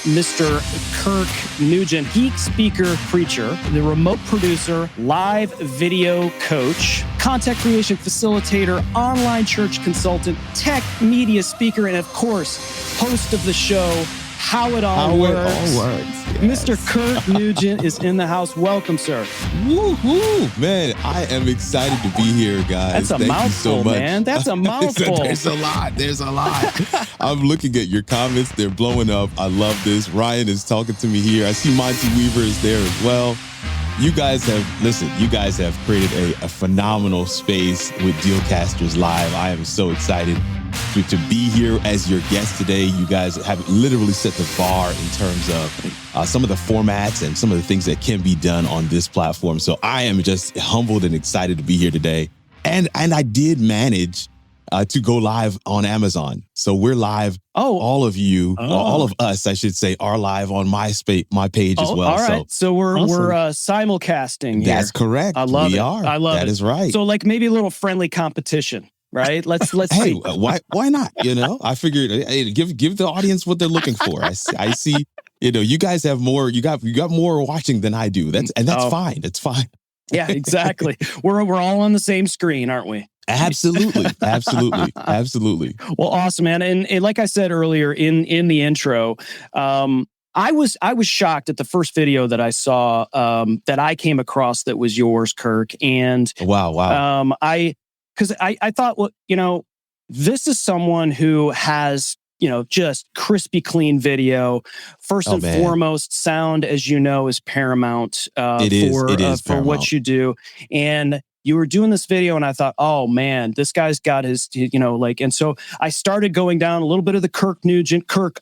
Mr. Kirk Nugent, geek speaker preacher, the remote producer, live video coach, content creation facilitator, online church consultant, tech media speaker, and of course, host of the show, How It All Works. Yes. Mr. Kirk Nugent is in the house. Welcome, sir. Woohoo! Man, I am excited to be here, guys. That's a mouthful, man. That's a mouthful. There's a lot. I'm looking at your comments. They're blowing up. I love this. Ryan is talking to me here. I see Monty Weaver is there as well. You guys have created a phenomenal space with Dealcasters Live. I am so excited to be here as your guest today. You guys have literally set the bar in terms of some of the formats and some of the things that can be done on this platform. So I am just humbled and excited to be here today. And I did manage to go live on Amazon. So we're live. All of you, all of us, I should say, are live on my page as well. All right. So we're simulcasting here. That's correct. I love it. I love it. That is right. So like maybe a little friendly competition. Right. Let's hey, see. Why not? I figured, hey, give the audience what they're looking for. I see, you guys have more, you got more watching than I do. That's fine. It's fine. Yeah, exactly. We're all on the same screen, aren't we? Absolutely. Well, awesome, man. And like I said earlier in the intro, I was shocked at the first video that I saw that I came across that was yours, Kirk. And wow. Because I thought, well, this is someone who has, just crispy clean video. First and foremost, sound, as you know, is paramount for what you do. And you were doing this video and I thought, oh man, this guy's got his, and so I started going down a little bit of the Kirk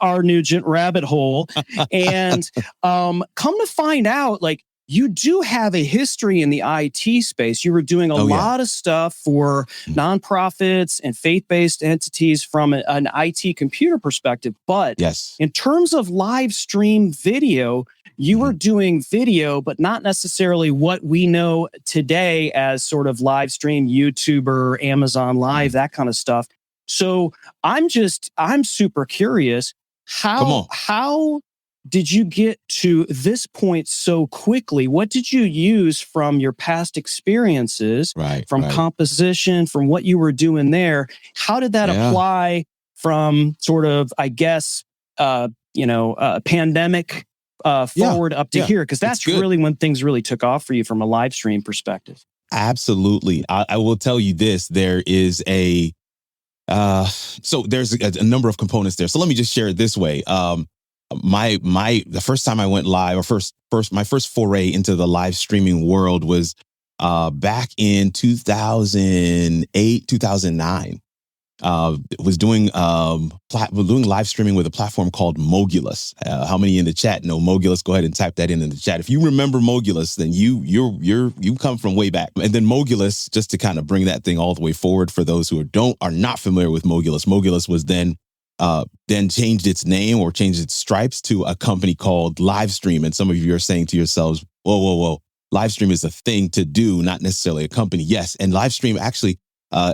R. Nugent rabbit hole. And come to find out, you do have a history in the IT space. You were doing a lot of stuff for nonprofits and faith-based entities from an IT computer perspective. But in terms of live stream video, you were doing video, but not necessarily what we know today as sort of live stream, YouTuber, Amazon Live, that kind of stuff. So I'm super curious. How did you get to this point so quickly? What did you use from your past experiences, from composition, from what you were doing there? How did that apply from sort of, I guess, pandemic forward up to here? Because that's really when things really took off for you from a live stream perspective. Absolutely. I will tell you this. There is so there's a number of components there. So let me just share it this way. The first time I went live, or my first foray into the live streaming world was back in 2008, 2009. Was doing live streaming with a platform called Mogulus. How many in the chat know Mogulus? Go ahead and type that in the chat. If you remember Mogulus, then you come from way back. And then Mogulus, just to kind of bring that thing all the way forward for those who are not familiar with Mogulus. Mogulus was then changed its name or changed its stripes to a company called Livestream. And some of you are saying to yourselves, whoa. Livestream is a thing to do, not necessarily a company. Yes. And Livestream actually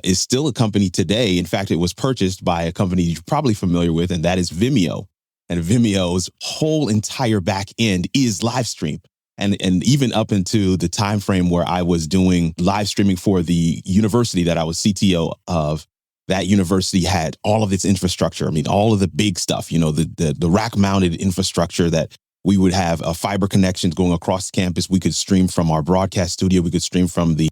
is still a company today. In fact, it was purchased by a company you're probably familiar with, and that is Vimeo. And Vimeo's whole entire back end is Livestream. And even up into the time frame where I was doing live streaming for the university that I was CTO of, that university had all of its infrastructure. I mean, all of the big stuff, the rack-mounted infrastructure that we would have fiber connections going across campus. We could stream from our broadcast studio. We could stream from the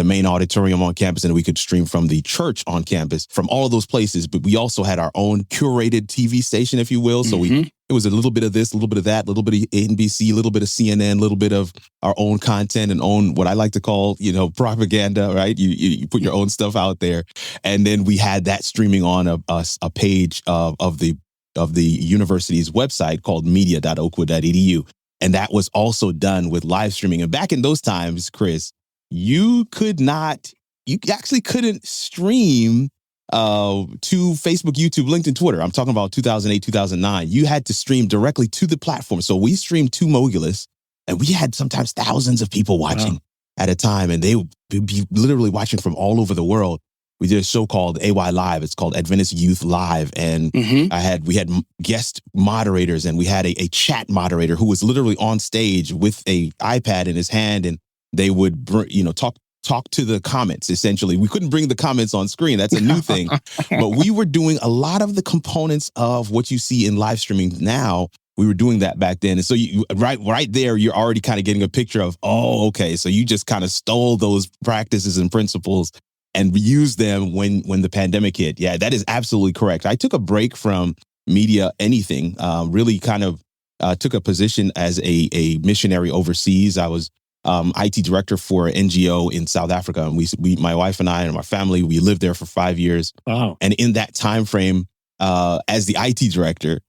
main auditorium on campus, and we could stream from the church on campus, from all of those places. But we also had our own curated TV station, if you will. So it was a little bit of this, a little bit of that, a little bit of NBC, a little bit of CNN, a little bit of our own content and own what I like to call, propaganda, right? You put your own stuff out there. And then we had that streaming on a page of the university's website called media.oakwood.edu. And that was also done with live streaming. And back in those times, Chris, you actually couldn't stream to Facebook, YouTube, LinkedIn, Twitter. I'm talking about 2008, 2009. You had to stream directly to the platform. So we streamed to Mogulus, and we had sometimes thousands of people watching at a time, and they would be literally watching from all over the world. we did a show called AY Live. It's called Adventist Youth Live. And we had guest moderators, and we had a chat moderator who was literally on stage with a iPad in his hand, and they would, talk to the comments. Essentially, we couldn't bring the comments on screen. That's a new thing, but we were doing a lot of the components of what you see in live streaming now. We were doing that back then. And so you right there, you're already kind of getting a picture of, oh, okay. So you just kind of stole those practices and principles and used them when the pandemic hit. Yeah, that is absolutely correct. I took a break from media, anything, really kind of took a position as a missionary overseas. I was IT director for an NGO in South Africa. And we, my wife and I and my family, we lived there for 5 years. Wow. And in that time frame, as the IT director,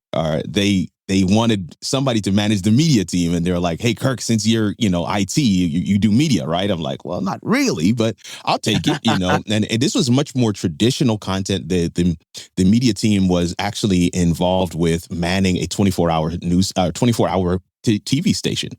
they wanted somebody to manage the media team. And they were like, hey, Kirk, since you're, IT, you do media, right? I'm like, well, not really, but I'll take it, And this was much more traditional content. The media team was actually involved with manning a 24-hour TV station.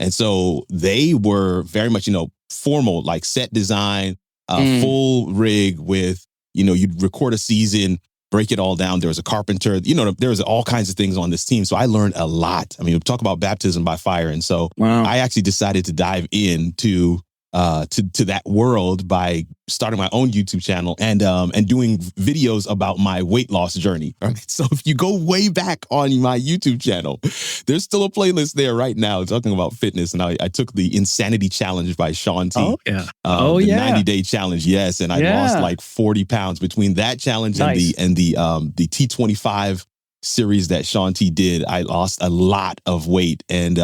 And so they were very much, formal, like set design, full rig with, you'd record a season, break it all down. There was a carpenter, there was all kinds of things on this team. So I learned a lot. I mean, talk about baptism by fire. And so I actually decided to dive into to that world by starting my own YouTube channel and doing videos about my weight loss journey. Right? So if you go way back on my YouTube channel, there's still a playlist there right now talking about fitness. And I took the Insanity Challenge by Shaun T. Oh, yeah. The 90-day challenge. Yes. And I lost like 40 pounds between that challenge and the T25 series that Shaun T did. I lost a lot of weight and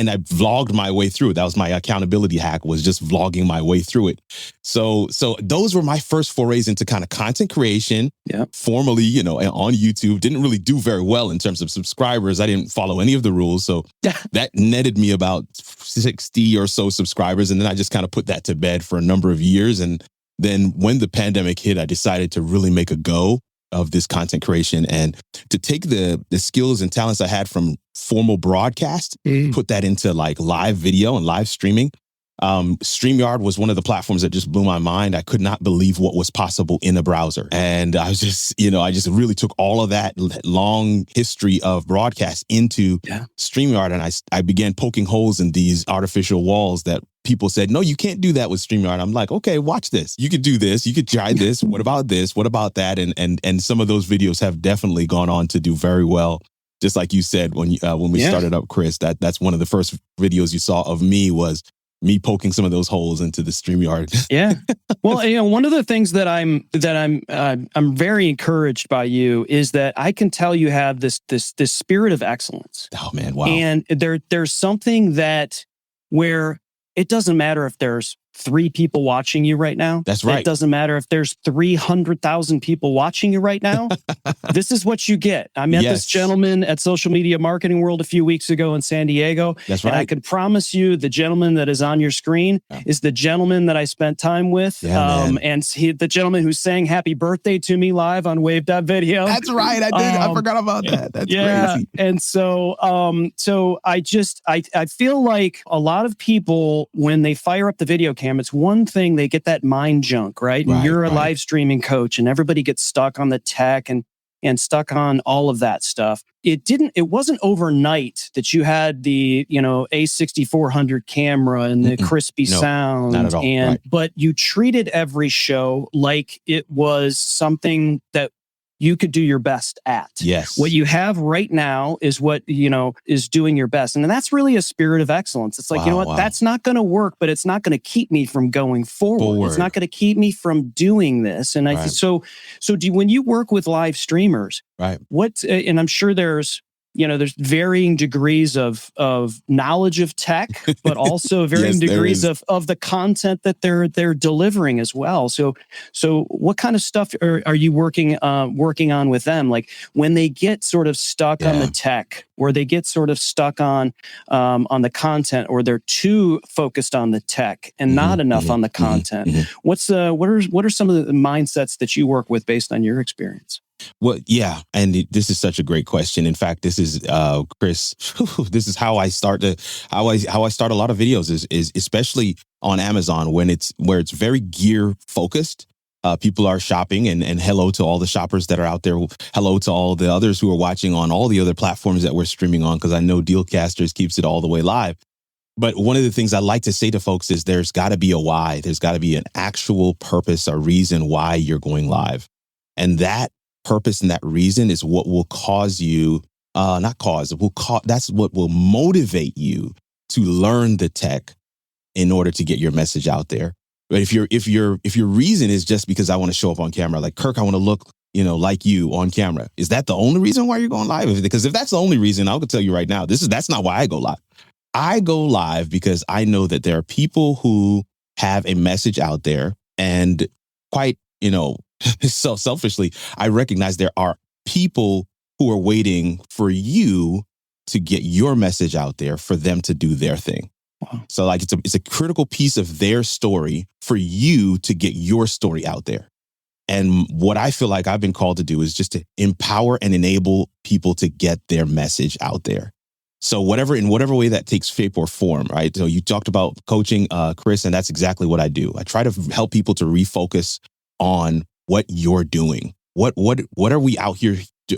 I vlogged my way through it. That was my accountability hack, was just vlogging my way through it. So those were my first forays into kind of content creation. Yeah. Formally, on YouTube. Didn't really do very well in terms of subscribers. I didn't follow any of the rules. So that netted me about 60 or so subscribers. And then I just kind of put that to bed for a number of years. And then when the pandemic hit, I decided to really make a go of this content creation and to take the skills and talents I had from formal broadcast, put that into like live video and live streaming. StreamYard was one of the platforms that just blew my mind. I could not believe what was possible in a browser. And I was just, I just really took all of that long history of broadcast into StreamYard. And I began poking holes in these artificial walls that people said, no, you can't do that with StreamYard. I'm like, okay, watch this. You could do this. You could try this. What about this? What about that? And some of those videos have definitely gone on to do very well. Just like you said, when we started up, Chris, that's one of the first videos you saw of me was me poking some of those holes into the StreamYard. Yeah. Well, one of the things that I'm very encouraged by you is that I can tell you have this spirit of excellence. Oh man, wow. And there's something that where it doesn't matter if there's 3 people watching you right now. That's right. It doesn't matter if there's 300,000 people watching you right now. This is what you get. I met this gentleman at Social Media Marketing World a few weeks ago in San Diego. That's right. And I can promise you the gentleman that is on your screen is the gentleman that I spent time with. And the gentleman who sang happy birthday to me live on wave.video. That's right. I did. I forgot about that. That's crazy. And so, I feel like a lot of people, when they fire up the video camera, it's one thing, they get that mind junk, right? And you're a live streaming coach and everybody gets stuck on the tech and stuck on all of that stuff. It wasn't overnight that you had the, A6400 camera and the crispy sound. Not at all. But you treated every show like it was something that you could do your best at. Yes. What you have right now is what, is doing your best. And that's really a spirit of excellence. It's like, that's not going to work, but it's not going to keep me from going forward. It's not going to keep me from doing this. And when you work with live streamers, and I'm sure there's varying degrees of knowledge of tech, but also varying degrees of the content that they're delivering as well. So what kind of stuff are you working on with them? Like when they get sort of stuck on the tech, or they get sort of stuck on the content, or they're too focused on the tech and not enough on the content. What are some of the mindsets that you work with based on your experience? Well, yeah, and this is such a great question. In fact, this is Chris. This is how I start how I start a lot of videos is especially on Amazon where it's very gear focused. People are shopping, and hello to all the shoppers that are out there. Hello to all the others who are watching on all the other platforms that we're streaming on, because I know Dealcasters keeps it all the way live. But one of the things I like to say to folks is there's got to be a why. There's got to be an actual purpose, a reason why you're going live. And that purpose and that reason is what will cause you, that's what will motivate you to learn the tech in order to get your message out there. But if your reason is just because I want to show up on camera, like Kirk, I want to look, like you on camera, is that the only reason why you're going live? Because if that's the only reason, I'll tell you right now, that's not why I go live. I go live because I know that there are people who have a message out there, and quite, so selfishly, I recognize there are people who are waiting for you to get your message out there for them to do their thing. Wow. So like it's a critical piece of their story for you to get your story out there. And what I feel like I've been called to do is just to empower and enable people to get their message out there. So in whatever way that takes shape or form, right? So you talked about coaching, Chris, and that's exactly what I do. I try to help people to refocus on what you're doing. What are we out here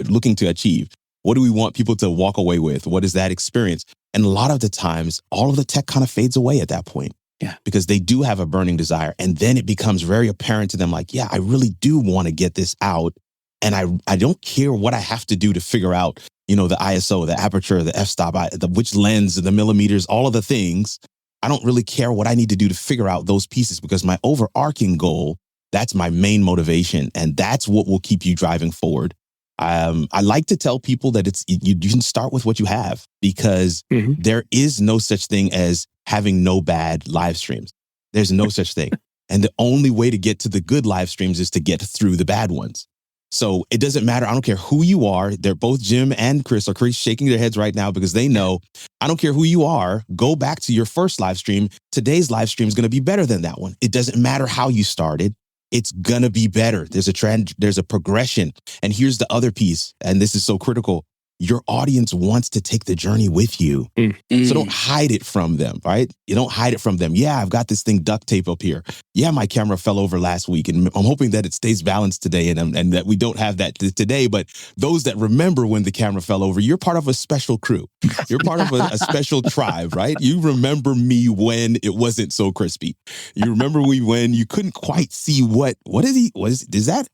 looking to achieve? What do we want people to walk away with? What is that experience? And a lot of the times, all of the tech kind of fades away at that point. Yeah. Because they do have a burning desire. And then it becomes very apparent to them, like, yeah, I really do want to get this out. And I don't care what I have to do to figure out, the ISO, the aperture, the f-stop, which lens, the millimeters, all of the things. I don't really care what I need to do to figure out those pieces, because my overarching goal, that's my main motivation. And that's what will keep you driving forward. I like to tell people that you can start with what you have, because there is no such thing as having no bad live streams. There's no such thing. And the only way to get to the good live streams is to get through the bad ones. So it doesn't matter. I don't care who you are. They're both Jim and Chris are shaking their heads right now, because they know, I don't care who you are. Go back to your first live stream. Today's live stream is going to be better than that one. It doesn't matter how you started. It's going to be better. There's a trend. There's a progression. And here's the other piece. And this is so critical. Your audience wants to take the journey with you. So don't hide it from them, right? You don't hide it from them. Yeah, I've got this thing duct tape up here. Yeah, my camera fell over last week, and I'm hoping that it stays balanced today, and that we don't have that today. But those that remember when the camera fell over, you're part of a special crew. You're part of a special tribe, right? You remember me when it wasn't so crispy. You remember me when you couldn't quite see what is he? Was that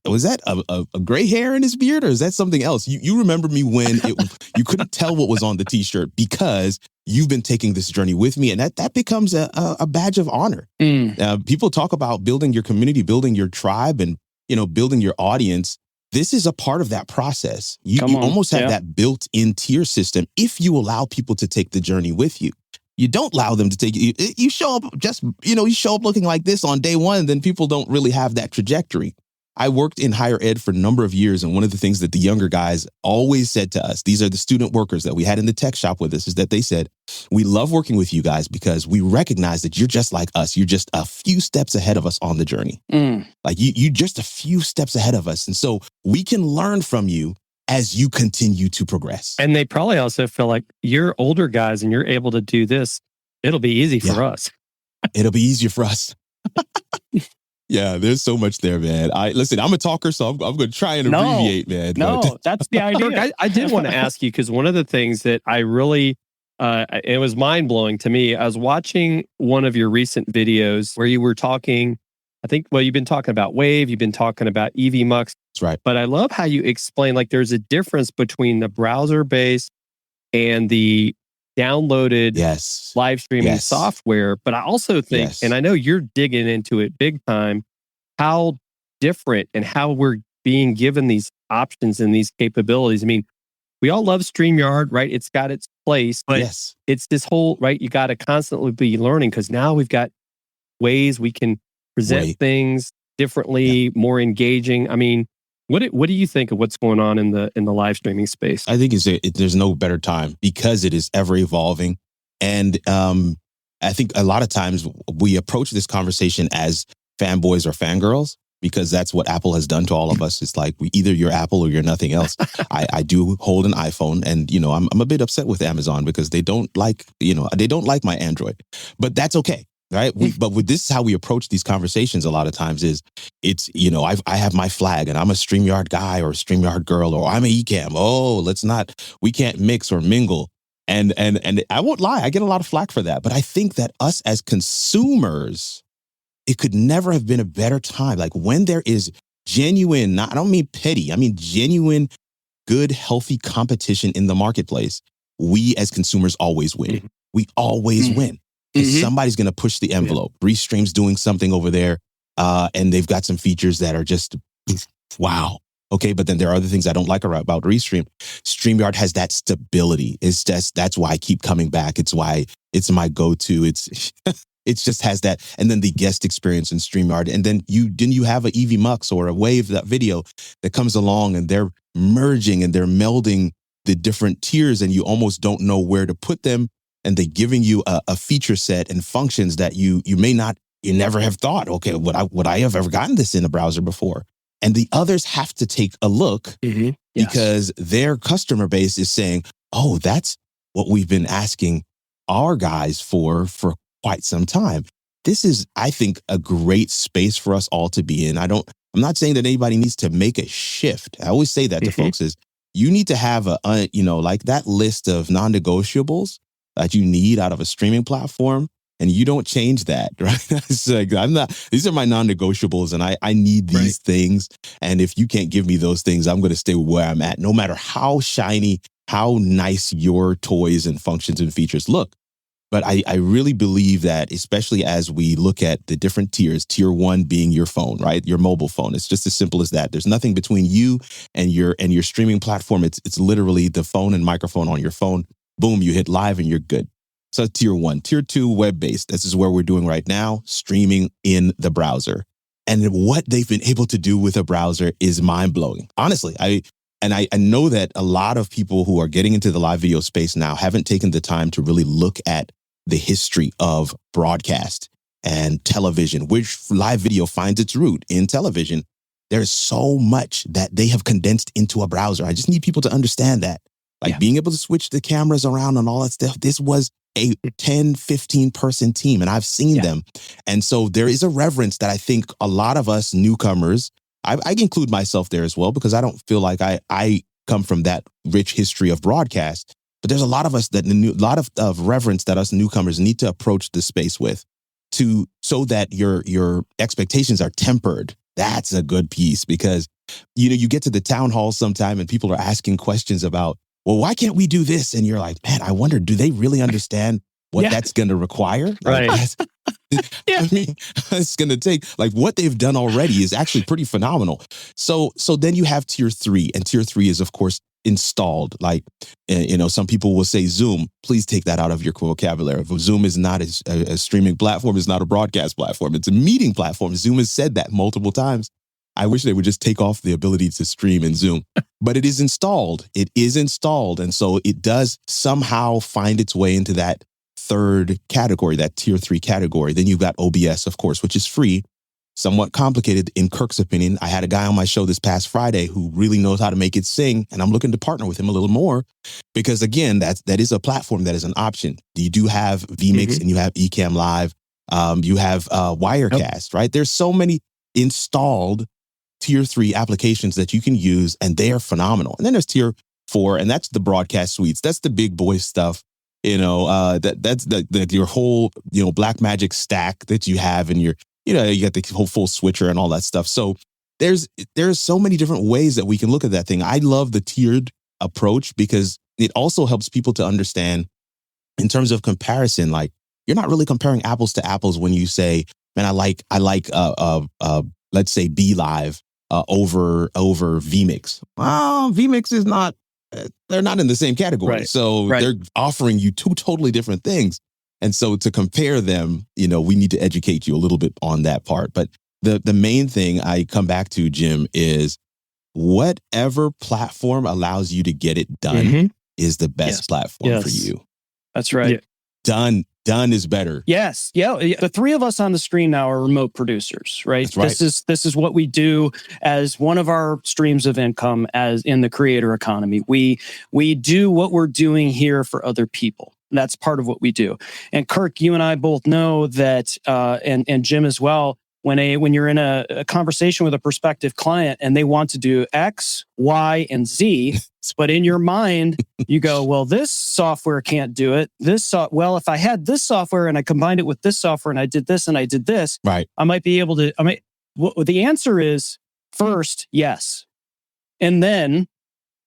a gray hair in his beard, or is that something else? You remember me when you couldn't tell what was on the t-shirt, because you've been taking this journey with me. And that becomes a badge of honor. People talk about building your community, building your tribe, and, building your audience. This is a part of that process. You almost have that built-in tier system if you allow people to take the journey with you. You don't allow them to take it. You show up you show up looking like this on day one, then people don't really have that trajectory. I worked in higher ed for a number of years, and one of the things that the younger guys always said to us, these are the student workers that we had in the tech shop with us, is that they said, we love working with you guys because we recognize that you're just like us. You're just a few steps ahead of us on the journey. Like you just a few steps ahead of us. And so we can learn from you as you continue to progress. And they probably also feel like you're older guys and you're able to do this. It'll be easy for us. It'll be easier for us. Yeah, there's so much there, man. Listen, I'm a talker, so I'm going to try and abbreviate, man. No, that's the idea. Kirk, I did want to ask you, because one of the things that I really, it was mind-blowing to me. I was watching one of your recent videos where you were talking, you've been talking about Wave, you've been talking about EV Mux. That's right. But I love how you explain, like, there's a difference between the browser-based and the downloaded live streaming software. But I also think, and I know you're digging into it big time, how different and how we're being given these options and these capabilities. I mean, we all love StreamYard, right? It's got its place, but it's this whole, right? You got to constantly be learning, because now we've got ways we can present things differently, more engaging. I mean, what do you think of what's going on in the live streaming space? I think there's no better time, because it is ever evolving. And I think a lot of times we approach this conversation as fanboys or fangirls, because that's what Apple has done to all of us. It's like, either you're Apple or you're nothing else. I do hold an iPhone, and I'm a bit upset with Amazon because they don't like my Android, but that's okay. right? But this is how we approach these conversations a lot of times is it's, I have my flag and I'm a StreamYard guy or a StreamYard girl, or I'm a Ecamm. Oh, we can't mix or mingle. And I won't lie, I get a lot of flack for that. But I think that us as consumers, it could never have been a better time. Like when there is genuine, I don't mean petty, I mean genuine, good, healthy competition in the marketplace, we as consumers always win. Mm-hmm. We always win. Because somebody's going to push the envelope. Restream's doing something over there, and they've got some features that are just, wow. Okay, but then there are other things I don't like about Restream. StreamYard has that stability. That's why I keep coming back. It's why it's my go-to. It just has that. And then the guest experience in StreamYard. And then you have a EV Mux or a Wave, that video that comes along and they're merging and they're melding the different tiers and you almost don't know where to put them. And they're giving you a feature set and functions that you never have thought, okay, would I have ever gotten this in a browser before? And the others have to take a look because their customer base is saying, oh, that's what we've been asking our guys for quite some time. This is, I think, a great space for us all to be in. I'm not saying that anybody needs to make a shift. I always say that to folks is you need to have like that list of non-negotiables that you need out of a streaming platform. And you don't change that, right? It's like, these are my non-negotiables and I need these things. And if you can't give me those things, I'm going to stay where I'm at, no matter how shiny, how nice your toys and functions and features look. But I really believe that, especially as we look at the different tiers, tier 1 being your phone, right? Your mobile phone. It's just as simple as that. There's nothing between you and your streaming platform. It's literally the phone and microphone on your phone. Boom, you hit live and you're good. So tier 1, tier 2, web-based. This is where we're doing right now, streaming in the browser. And what they've been able to do with a browser is mind-blowing. Honestly, I know that a lot of people who are getting into the live video space now haven't taken the time to really look at the history of broadcast and television, which live video finds its root in television. There's so much that they have condensed into a browser. I just need people to understand that. Like being able to switch the cameras around and all that stuff. This was a 10, 15 person team and I've seen them. And so there is a reverence that I think a lot of us newcomers, I include myself there as well, because I don't feel like I come from that rich history of broadcast, but there's a lot of us that of reverence that us newcomers need to approach the space with so that your expectations are tempered. That's a good piece because, you get to the town hall sometime and people are asking questions about, well, why can't we do this? And you're like, man, I wonder, do they really understand what that's going to require? Right. I mean, it's going to take, like, what they've done already is actually pretty phenomenal. So then you have tier 3, and tier 3 is, of course, installed. Like, some people will say Zoom. Please take that out of your vocabulary. Zoom is not a streaming platform. It's not a broadcast platform. It's a meeting platform. Zoom has said that multiple times. I wish they would just take off the ability to stream in Zoom, but it is installed. It is installed. And so it does somehow find its way into that third category, that tier 3 category. Then you've got OBS, of course, which is free, somewhat complicated in Kirk's opinion. I had a guy on my show this past Friday who really knows how to make it sing, and I'm looking to partner with him a little more because, again, that is a platform that is an option. You do have vMix and you have Ecamm Live. You have Wirecast, right? There's so many installed tier 3 applications that you can use, and they are phenomenal. And then there's tier 4, and that's the broadcast suites. That's the big boy stuff. That's your whole, Blackmagic stack that you have, and you got the whole full switcher and all that stuff. So there's so many different ways that we can look at that thing. I love the tiered approach because it also helps people to understand in terms of comparison. Like, you're not really comparing apples to apples when you say, man, I like let's say B Live over vMix. Well, vMix is not, they're not in the same category. Right. So they're offering you two totally different things. And so to compare them, we need to educate you a little bit on that part. But the main thing I come back to, Jim, is whatever platform allows you to get it done is the best platform for you. That's right. Yeah. Done is better. Yes. Yeah. The 3 of us on the screen now are remote producers, right? That's right. This is what we do as one of our streams of income as in the creator economy. We do what we're doing here for other people. That's part of what we do. And Kirk, you and I both know that, and Jim as well, when you're in a conversation with a prospective client and they want to do X, Y, and Z, but in your mind, you go, well, this software can't do it. Well, if I had this software and I combined it with this software and I did this and I did this, right, I might be able to, the answer is first, yes. And then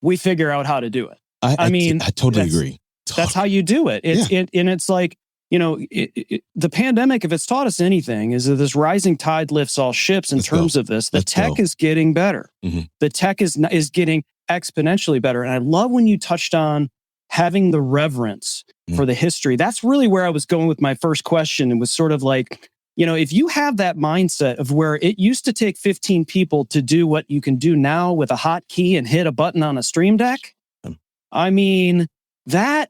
we figure out how to do it. I totally agree. That's how you do it. And it's like, the pandemic, if it's taught us anything, is that this rising tide lifts all ships in terms of this. The tech is getting better. Mm-hmm. The tech is getting exponentially better. And I love when you touched on having the reverence for the history. That's really where I was going with my first question. It was sort of like, if you have that mindset of where it used to take 15 people to do what you can do now with a hotkey and hit a button on a Stream Deck, I mean, that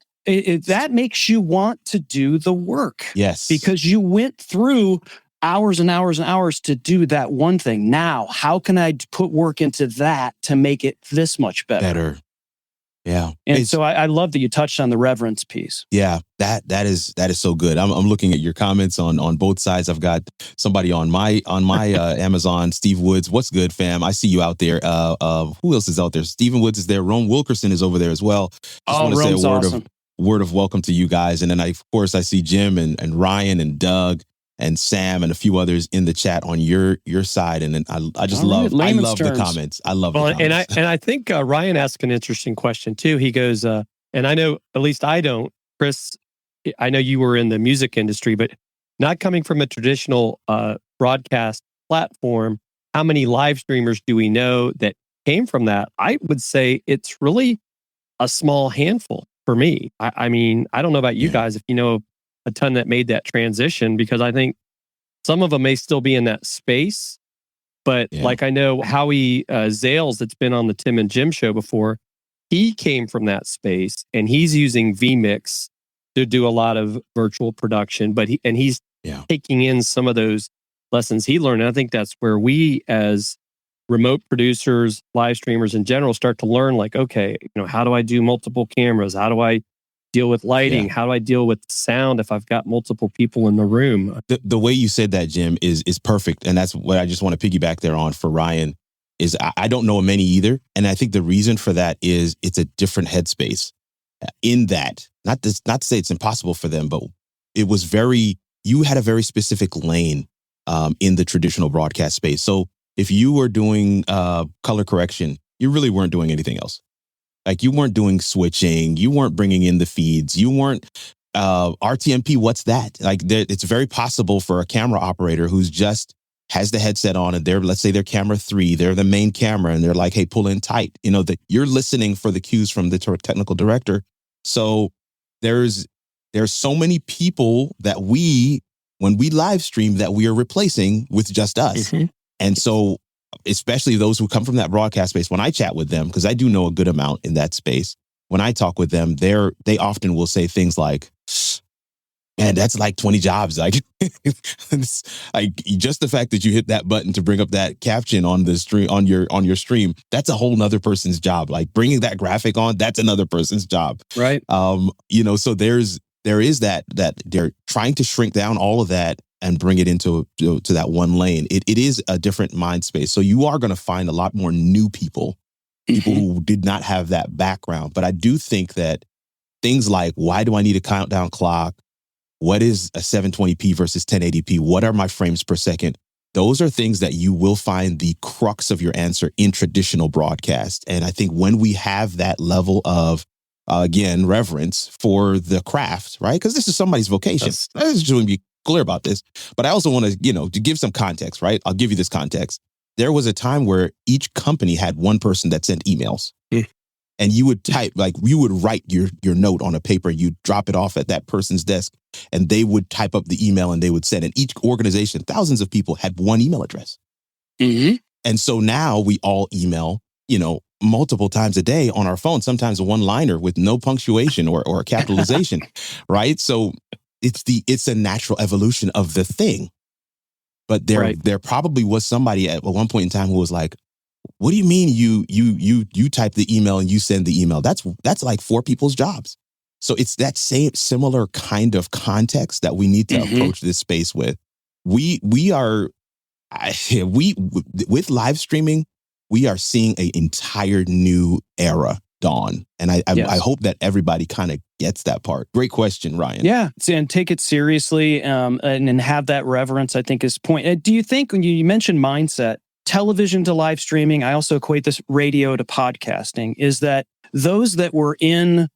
makes you want to do the work. Yes. Because you went through hours and hours and hours to do that one thing. Now, how can I put work into that to make it this much better? Yeah. And so I love that you touched on the reverence piece. Yeah, that is so good. I'm looking at your comments on both sides. I've got somebody on my Amazon, Steve Woods. What's good, fam? I see you out there. Who else is out there? Stephen Woods is there. Rome Wilkerson is over there as well. Just want to say a word of welcome to you guys. And then of course I see Jim and Ryan and Doug and Sam and a few others in the chat on your side. And then I just love the comments. I love the comments. And I think Ryan asked an interesting question too. He goes, and I know, at least I don't, Chris, I know you were in the music industry, but not coming from a traditional broadcast platform, how many live streamers do we know that came from that? I would say it's really a small handful for me. I mean, I don't know about you guys if you know a ton that made that transition, because I think some of them may still be in that space. But like I know Howie Zales, that's been on the Tim and Jim show before, he came from that space and he's using vMix to do a lot of virtual production. But he's taking in some of those lessons he learned. And I think that's where we as remote producers, live streamers in general, start to learn, like, okay, how do I do multiple cameras? How do I deal with lighting? How do I deal with sound if I've got multiple people in the room? The way you said that, Jim, is perfect. And that's what I just want to piggyback there on for Ryan, is I don't know many either. And I think the reason for that is it's a different headspace in that, not to say it's impossible for them, but it was you had a very specific lane in the traditional broadcast space. So if you were doing color correction, you really weren't doing anything else. Like you weren't doing switching, you weren't bringing in the feeds, you weren't RTMP. What's that? Like it's very possible for a camera operator who's just has the headset on and let's say they're camera 3, they're the main camera and they're like, hey, pull in tight. That you're listening for the cues from the technical director. So there's so many people that when we live stream, that we are replacing with just us. Mm-hmm. And so, especially those who come from that broadcast space, when I chat with them, because I do know a good amount in that space, when I talk with them, they often will say things like, man, that's like 20 jobs. Like, like just the fact that you hit that button to bring up that caption on the stream, on your stream, that's a whole nother person's job. Like bringing that graphic on, that's another person's job. Right. So there is that they're trying to shrink down all of that and bring it into to that one lane. It is a different mind space. So you are going to find a lot more new people who did not have that background. But I do think that things like, why do I need a countdown clock? What is a 720p versus 1080p? What are my frames per second? Those are things that you will find the crux of your answer in traditional broadcast. And I think when we have that level of, again, reverence for the craft, right? Because this is somebody's vocation. I just want to be clear about this. But I also want to, to give some context, right? I'll give you this context. There was a time where each company had one person that sent emails. And you would type, like you would write your note on a paper, you'd drop it off at that person's desk, and they would type up the email and they would send. And each organization, thousands of people, had one email address. Mm-hmm. And so now we all email, multiple times a day on our phone, sometimes a one-liner with no punctuation or capitalization, right? So it's a natural evolution of the thing. But there probably was somebody at one point in time who was like, what do you mean you type the email and you send the email? That's like 4 people's jobs. So it's that same similar kind of context that we need to approach this space with. With live streaming, we are seeing an entire new era dawn. And I hope that everybody kind of gets that part. Great question, Ryan. Yeah. And take it seriously and have that reverence, I think, is point. Do you think, when you mentioned mindset, television to live streaming, I also equate this radio to podcasting, is that those that were in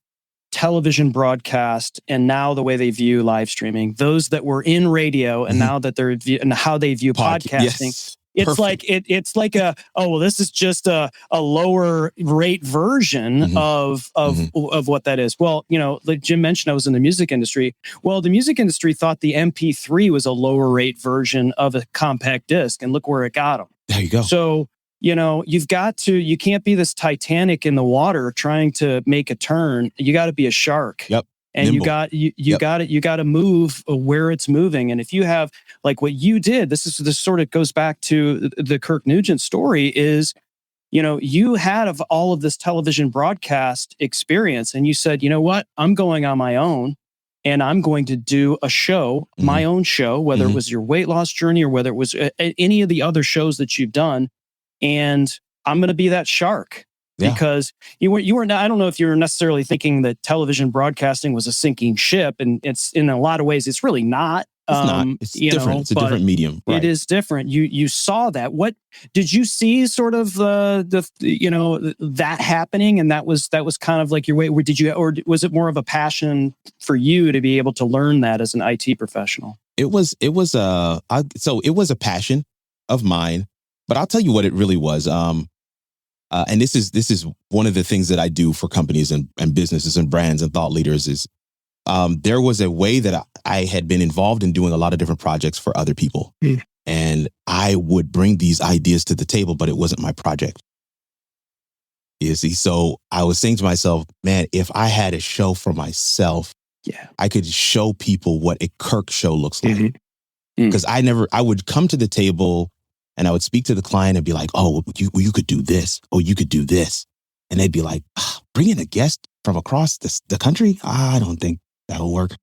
television broadcast and now the way they view live streaming, those that were in radio and now that they're and how they view podcasting, yes. it's Perfect. it's like this is just a lower rate version of what that is. Well, like Jim mentioned, I was in the music industry. Well, the music industry thought the MP3 was a lower rate version of a compact disc, and look where it got them. There you go. So, you can't be this Titanic in the water trying to make a turn. You got to be a shark. Yep. And Nimble. you got to move where it's moving. And if you have, like what you did, this sort of goes back to the Kirk Nugent story, is, you had of all of this television broadcast experience, and you said, you know what, I'm going on my own. And I'm going to do a show, my own show, whether it was your weight loss journey or whether it was any of the other shows that you've done. And I'm going to be that shark because you were. I don't know if you were necessarily thinking that television broadcasting was a sinking ship, and it's in a lot of ways it's really not. It's not. It's different. It's a different medium. Right. It is different. You saw that. What did you see? Sort of that happening, and that was kind of like your way. Or was it more of a passion for you to be able to learn that as an IT professional? It was a passion of mine, but I'll tell you what it really was. And this is one of the things that I do for companies and businesses and brands and thought leaders is. There was a way that I had been involved in doing a lot of different projects for other people. And I would bring these ideas to the table, but it wasn't my project. You see, so I was saying to myself, man, if I had a show for myself, I could show people what a Kirk show looks like. Because I would come to the table and I would speak to the client and be like, oh, you could do this. Oh, you could do this. And they'd be like, bring in a guest from across the country? I don't think that'll work.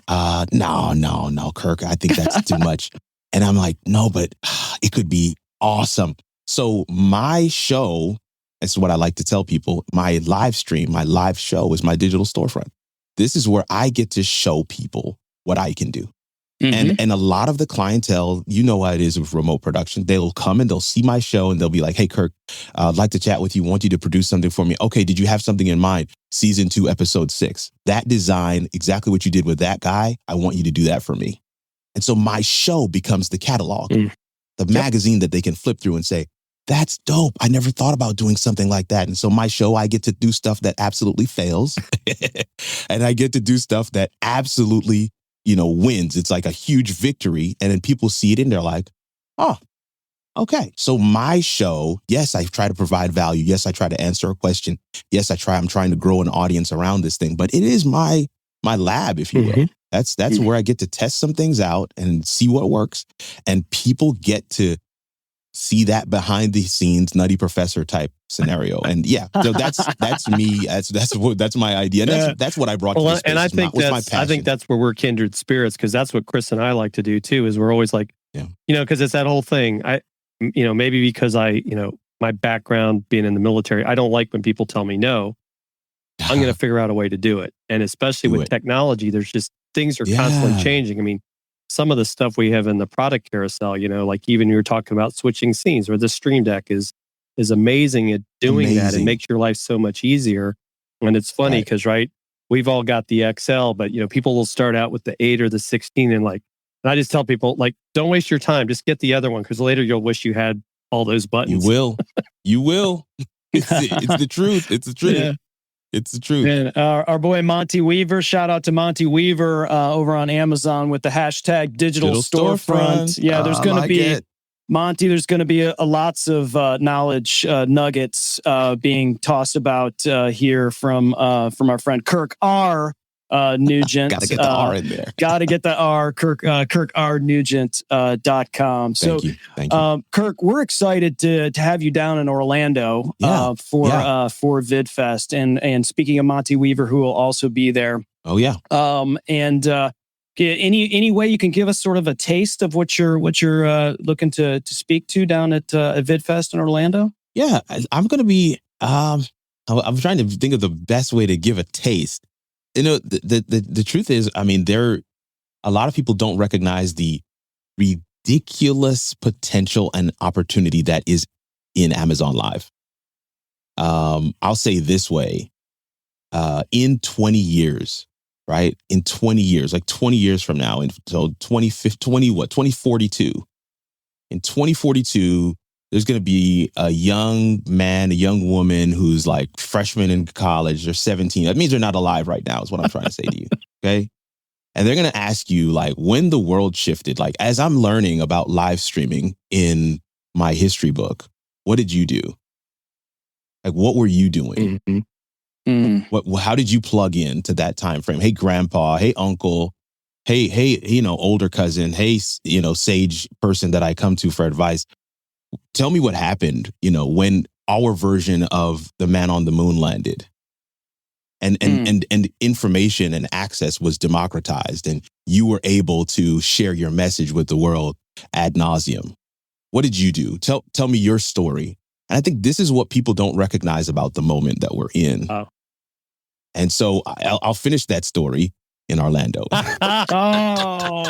No, Kirk, I think that's too much. And I'm like, no, but it could be awesome. So my show, that's what I like to tell people, my live stream, my live show is my digital storefront. This is where I get to show people what I can do. And a lot of the clientele, you know how it is with remote production. They'll come and they'll see my show and they'll be like, hey, Kirk, I'd like to chat with you. Want you to produce something for me. Okay, did you have something in mind? Season 2, episode 6. That design, exactly what you did with that guy, I want you to do that for me. And so my show becomes the catalog, the magazine that they can flip through and say, that's dope. I never thought about doing something like that. And so my show, I get to do stuff that absolutely fails. And I get to do stuff that absolutely wins. It's like a huge victory. And then people see it and they're like, oh, okay. So my show, yes, I try to provide value. Yes, I try to answer a question. Yes, I'm trying to grow an audience around this thing, but it is my lab, if you will. That's where I get to test some things out and see what works. And people get to see that behind the scenes nutty professor type scenario. And so that's me. That's my idea. And that's what I brought to this space. And I think that's where we're kindred spirits, because that's what Chris and I like to do too, is we're always like, because it's that whole thing. Maybe because my background being in the military, I don't like when people tell me no. I'm going to figure out a way to do it. And especially with technology, there's just things are constantly changing. I mean, some of the stuff we have in the product carousel, like even you were talking about switching scenes, or the Stream Deck is amazing at doing that. It makes your life so much easier. And it's funny because, we've all got the XL, but people will start out with the 8 or the 16 and I just tell people, don't waste your time. Just get the other one, because later you'll wish you had all those buttons. You will. It's the truth. It's the truth. Yeah. It's the truth. And our boy Monty Weaver, shout out to Monty Weaver over on Amazon with the hashtag digital storefront. Yeah, there's going to be, Monty, there's going to be lots of knowledge nuggets being tossed about here from our friend Kirk R. Nugent. Got to get the R in there. Got to get the R, KirkRNugent.com. Thank you. Kirk, we're excited to have you down in Orlando for VidFest. And speaking of Monty Weaver, who will also be there. Oh, yeah. Any way you can give us sort of a taste of what you're looking to speak to down at VidFest in Orlando? Yeah, I'm going to be, I'm trying to think of the best way to give a taste. You know, the truth is, I mean, a lot of people don't recognize the ridiculous potential and opportunity that is in Amazon Live. I'll say this way, in 20 years, right? In 20 years, like 20 years from now, so 2042. In 2042, there's going to be a young man, a young woman who's like freshman in college. They're 17. That means they're not alive right now is what I'm trying to say to you. Okay. And they're going to ask you, like, when the world shifted, like, as I'm learning about live streaming in my history book, what did you do? Like, what were you doing? How did you plug in to that time frame? Hey, grandpa. Hey, uncle. Hey, older cousin. Hey, sage person that I come to for advice. Tell me what happened, when our version of the man on the moon landed and information and access was democratized and you were able to share your message with the world ad nauseum. What did you do? Tell me your story. And I think this is what people don't recognize about the moment that we're in. Oh. And so I'll finish that story in Orlando. Now I've got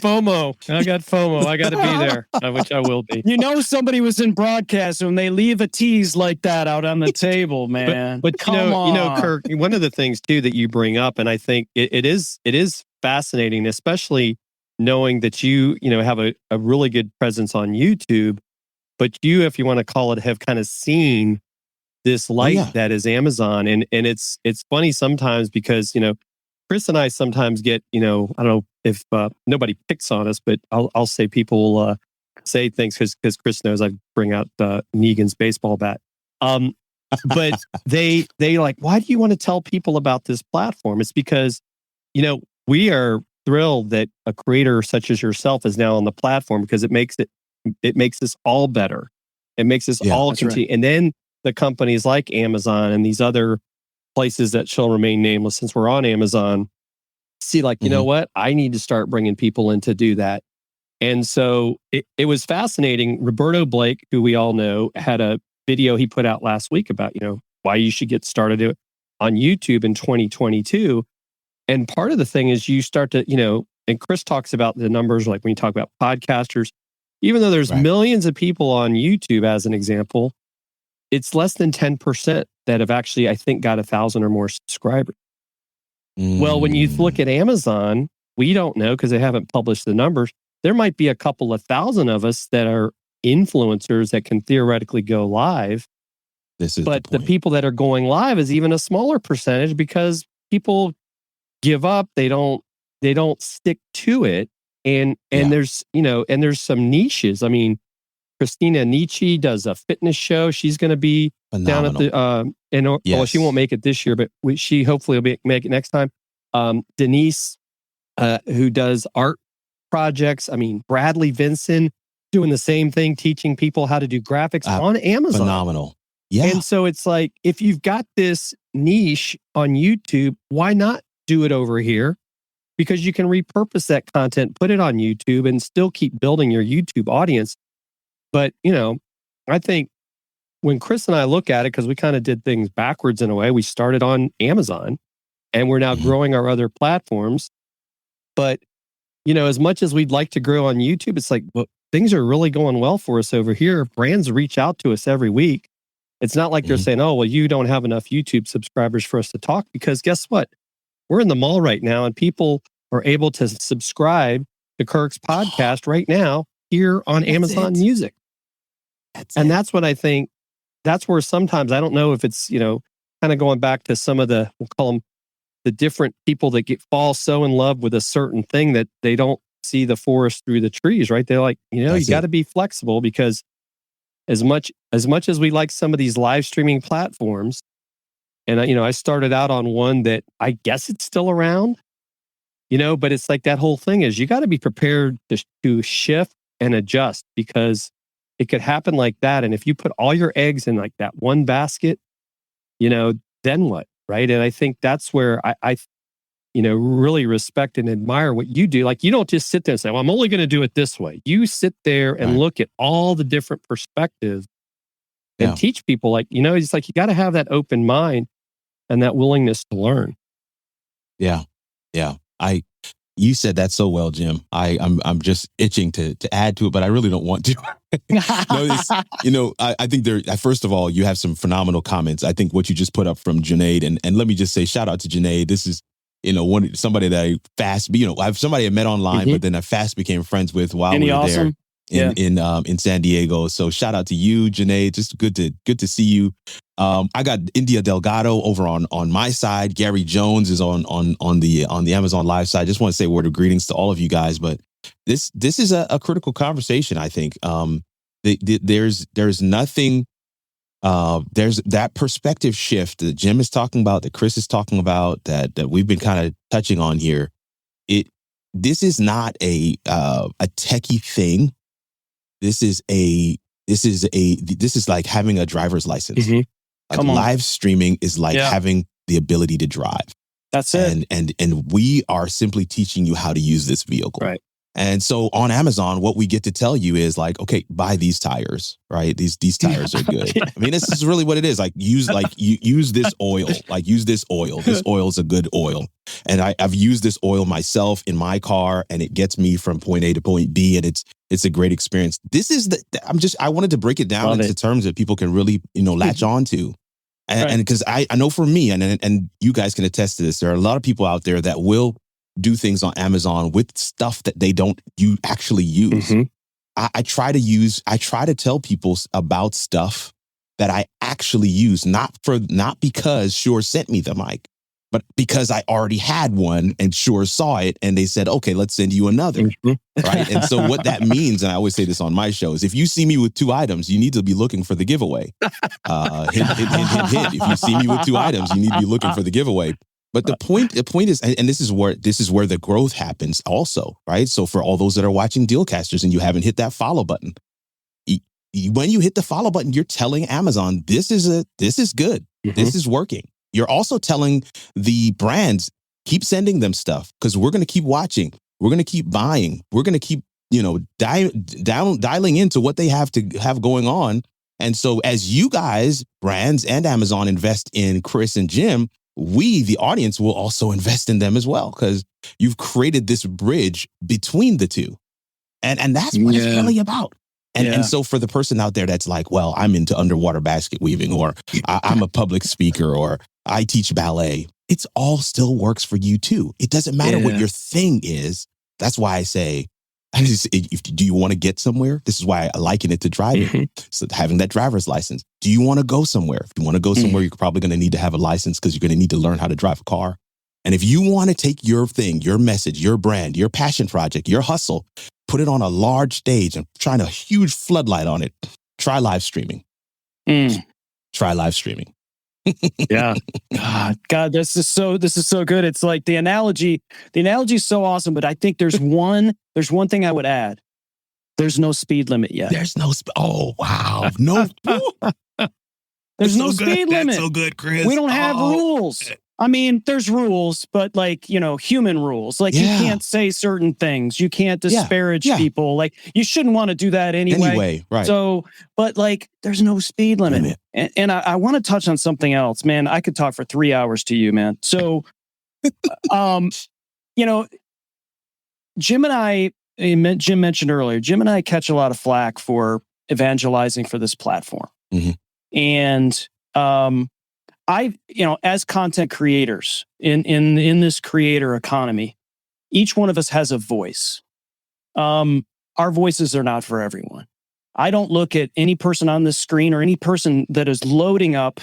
FOMO. I got FOMO. I got to be there, which I will be. Somebody was in broadcast when they leave a tease like that out on the table, man. But come on. Kirk, one of the things too that you bring up, and I think it is fascinating, especially knowing that you have a really good presence on YouTube, but you, if you want to call it, have kind of seen this light that is Amazon. And it's funny sometimes because, Chris and I sometimes get, I don't know if nobody picks on us, but I'll say people say things because Chris knows I bring out Negan's baseball bat. But they like, why do you want to tell people about this platform? It's because, we are thrilled that a creator such as yourself is now on the platform because it makes us all better. It makes us all continue. Right. And then the companies like Amazon and these other places that shall remain nameless since we're on Amazon see like, you know what? I need to start bringing people in to do that. And so it was fascinating. Roberto Blake, who we all know, had a video he put out last week about, why you should get started on YouTube in 2022. And part of the thing is you start to, and Chris talks about the numbers, like when you talk about podcasters, even though there's millions of people on YouTube, as an example, it's less than 10% that have actually, I think, got 1,000 or more subscribers. Well, when you look at Amazon, we don't know because they haven't published the numbers. There might be a couple of thousand of us that are influencers that can theoretically go live. But the people that are going live is even a smaller percentage because people give up. They don't stick to it. And there's, and there's some niches. I mean, Christina Nietzsche does a fitness show. She's going to be down at the, well, she won't make it this year, but she hopefully will make it next time. Denise, who does art projects. I mean, Bradley Vinson doing the same thing, teaching people how to do graphics on Amazon. Phenomenal. Yeah. And so it's like, if you've got this niche on YouTube, why not do it over here? Because you can repurpose that content, put it on YouTube and still keep building your YouTube audience. But, I think when Chris and I look at it, because we kind of did things backwards in a way, we started on Amazon and we're now growing our other platforms. But, as much as we'd like to grow on YouTube, it's like, well, things are really going well for us over here. Brands reach out to us every week. It's not like they're saying, oh, well, you don't have enough YouTube subscribers for us to talk, because guess what? We're in the mall right now and people are able to subscribe to Kirk's podcast right now here on Amazon Music. That's what I think. That's where sometimes, I don't know if it's, kind of going back to some of the, we'll call them the different people that fall so in love with a certain thing that they don't see the forest through the trees, right? They're like, you got to be flexible, because as much as we like some of these live streaming platforms, And I started out on one that I guess it's still around, but it's like that whole thing is you got to be prepared to shift and adjust, because it could happen like that. And if you put all your eggs in like that one basket, then what? Right. And I think that's where I really respect and admire what you do. Like, you don't just sit there and say, well, I'm only going to do it this way. You sit there and look at all the different perspectives and teach people, like, it's like, you got to have that open mind and that willingness to learn. Yeah. Yeah. You said that so well, Jim. I'm just itching to add to it, but I really don't want to. I think first of all, you have some phenomenal comments. I think what you just put up from Junaid, and let me just say, shout out to Junaid. This is, somebody that I have somebody I met online, but then I fast became friends with while we were there in San Diego. So shout out to you, Junaid. Just good to see you. I got India Delgado over on my side. Gary Jones is on the Amazon Live side. Just want to say a word of greetings to all of you guys. But this is a critical conversation, I think. There's nothing. There's that perspective shift that Jim is talking about, that Chris is talking about, that we've been kind of touching on here. This is not a techie thing. This is like having a driver's license. Mm-hmm. Like live streaming is like having the ability to drive. That's it. And we are simply teaching you how to use this vehicle. Right. And so on Amazon, what we get to tell you is like, okay, buy these tires, right? These tires are good. I mean, this is really what it is. Like use this oil. Like use this oil. This oil is a good oil. And I've used this oil myself in my car, and it gets me from point A to point B, and it's a great experience. This is I wanted to break it down into terms that people can really, latch on to. And because I know for me, and you guys can attest to this, there are a lot of people out there that will do things on Amazon with stuff that you actually use. Mm-hmm. I try to tell people about stuff that I actually use, not because Shure sent me the mic, but because I already had one and Shure saw it and they said, okay, let's send you another. Mm-hmm. Right. And so what that means, and I always say this on my show, is if you see me with 2 items, you need to be looking for the giveaway. Hint. If you see me with 2 items, you need to be looking for the giveaway. But the point is, and this is where the growth happens also, right? So for all those that are watching Dealcasters and you haven't hit that follow button, when you hit the follow button, you're telling Amazon, this is good. Mm-hmm. This is working. You're also telling the brands, keep sending them stuff, because we're going to keep watching. We're going to keep buying. We're going to keep, dialing into what they have to have going on. And so as you guys, brands and Amazon, invest in Chris and Jim, we, the audience, will also invest in them as well, because you've created this bridge between the two. And that's what it's really about. And so for the person out there that's like, well, I'm into underwater basket weaving, or I'm a public speaker, or I teach ballet, it's all still works for you too. It doesn't matter what your thing is. That's why I say, do you want to get somewhere? This is why I liken it to driving. Mm-hmm. So having that driver's license. Do you want to go somewhere? If you want to go somewhere, you're probably going to need to have a license, because you're going to need to learn how to drive a car. And if you want to take your thing, your message, your brand, your passion project, your hustle, put it on a large stage and shine a huge floodlight on it, try live streaming. Try live streaming. Yeah. God, this is so good. It's like the analogy is so awesome, but I think there's one thing I would add. There's no speed limit yet. There's no oh wow. No. There's no speed limit. That's so good, Chris. We don't have rules. I mean, there's rules, but like, human rules. Like you can't say certain things. You can't disparage people. Like you shouldn't want to do that anyway. Right. So, but like, there's no speed limit. And I want to touch on something else, man. I could talk for 3 hours to you, man. So, Jim mentioned earlier, Jim and I catch a lot of flack for evangelizing for this platform. Mm-hmm. And, as content creators in this creator economy, each one of us has a voice. Our voices are not for everyone. I don't look at any person on this screen or any person that is loading up.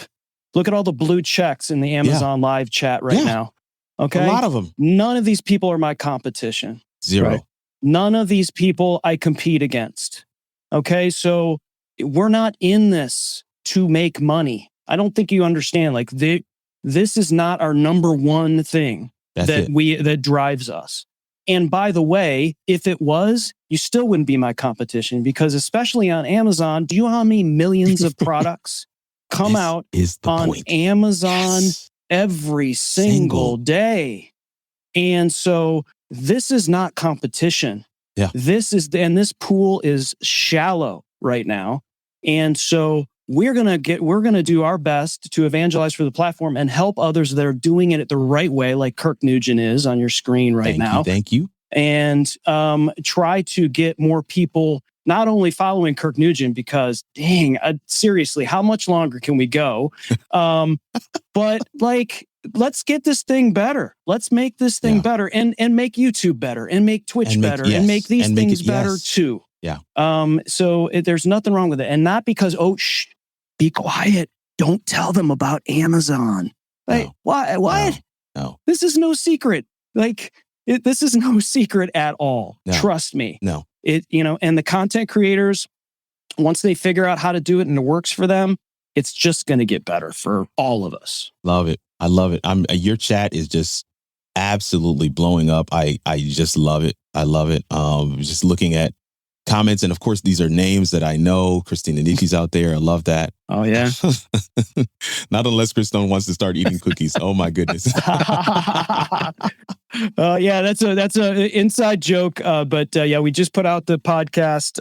Look at all the blue checks in the Amazon live chat right now. Okay. A lot of them. None of these people are my competition. Zero. Right? None of these people I compete against. Okay. So we're not in this to make money. I don't think you understand. Like this is not our number one thing that drives us. And by the way, if it was, you still wouldn't be my competition, because especially on Amazon, do you know how many millions of products come out on Amazon every single day? And so this is not competition. Yeah. This pool is shallow right now. And so we're going to do our best to evangelize for the platform and help others that are doing it the right way, like Kirk Nugent is on your screen right now. Thank you. And try to get more people not only following Kirk Nugent, because dang, seriously, how much longer can we go? But like, let's get this thing better. Let's make this thing better, and make YouTube better, and make Twitch better, and make these things better too. Yeah. So there's nothing wrong with it. And not because, be quiet. Don't tell them about Amazon. Like, why? What? No. This is no secret. Like, this is no secret at all. No. Trust me. No. And the content creators, once they figure out how to do it and it works for them, it's just going to get better for all of us. Love it. I love it. Your chat is just absolutely blowing up. I just love it. I love it. Just looking at comments, and of course, these are names that I know. Christina Nietzsche's out there. I love that. Oh yeah. Not unless Chris Stone wants to start eating cookies. Oh my goodness. Yeah, that's a inside joke. But we just put out the podcast,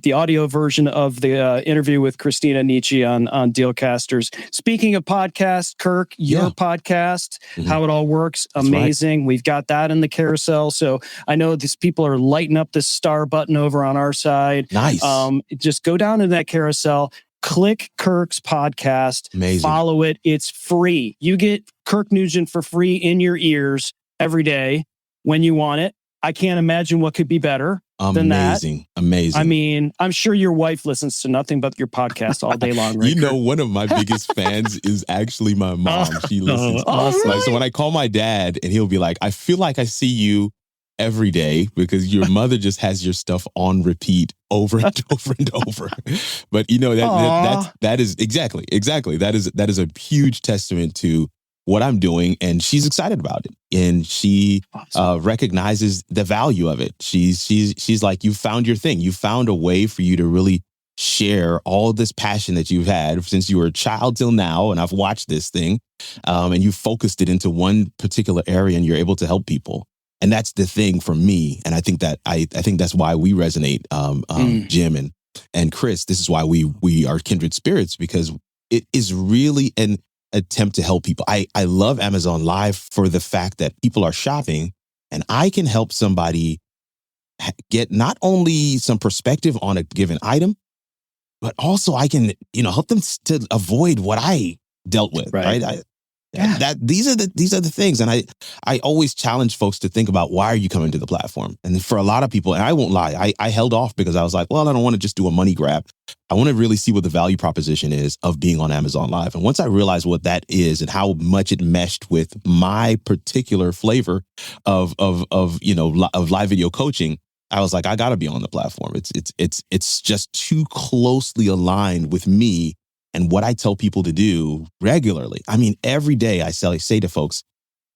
the audio version of the interview with Christina Nietzsche on Dealcasters. Speaking of podcasts, Kirk, your podcast, how it all works, amazing. Right. We've got that in the carousel. So I know these people are lighting up this star button over on our side. Nice. Just go down to that carousel. Click Kirk's podcast. Amazing. Follow it. It's free. You get Kirk Nugent for free in your ears every day when you want it. I can't imagine what could be better than that. Amazing. I mean, I'm sure your wife listens to nothing but your podcast all day long. Right, Kirk? One of my biggest fans is actually my mom. She listens. Awesome. So when I call my dad, and he'll be like, I feel like I see you every day because your mother just has your stuff on repeat over and over and over. But that is exactly. That is a huge testament to what I'm doing, and she's excited about it, and she recognizes the value of it. She's like, you found your thing. You found a way for you to really share all this passion that you've had since you were a child till now, and I've watched this thing, and you focused it into one particular area, and you're able to help people. And that's the thing for me. And I think that I think that's why we resonate, Jim and Chris. This is why we are kindred spirits, because it is really an attempt to help people. I love Amazon Live for the fact that people are shopping, and I can help somebody get not only some perspective on a given item, but also I can help them to avoid what I dealt with. Right. These are the things. And I always challenge folks to think about, why are you coming to the platform? And for a lot of people, and I won't lie, I held off because I was like, well, I don't want to just do a money grab. I want to really see what the value proposition is of being on Amazon Live. And once I realized what that is and how much it meshed with my particular flavor of live video coaching, I was like, I got to be on the platform. It's just too closely aligned with me and what I tell people to do regularly. I mean, every day I say to folks,